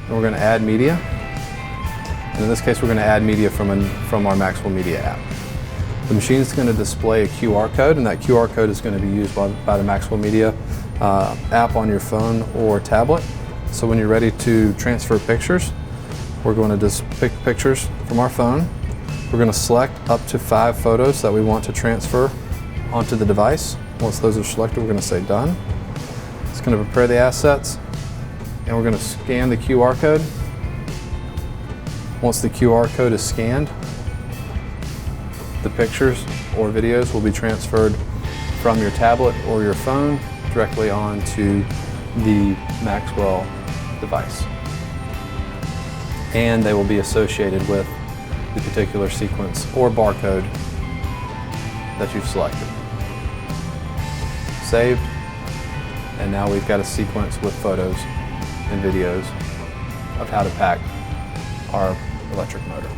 and we're going to add media. And in this case, we're going to add media from our Maxwell Media App. The machine is going to display a QR code, and that QR code is going to be used by the Maxwell Media app on your phone or tablet. So when you're ready to transfer pictures, we're going to just pick pictures from our phone. We're going to select up to 5 photos that we want to transfer onto the device. Once those are selected, we're going to say done. It's going to prepare the assets, and we're going to scan the QR code. Once the QR code is scanned, the pictures or videos will be transferred from your tablet or your phone directly onto the Maxwell device. And they will be associated with the particular sequence or barcode that you've selected. Saved, and now we've got a sequence with photos and videos of how to pack our electric motor.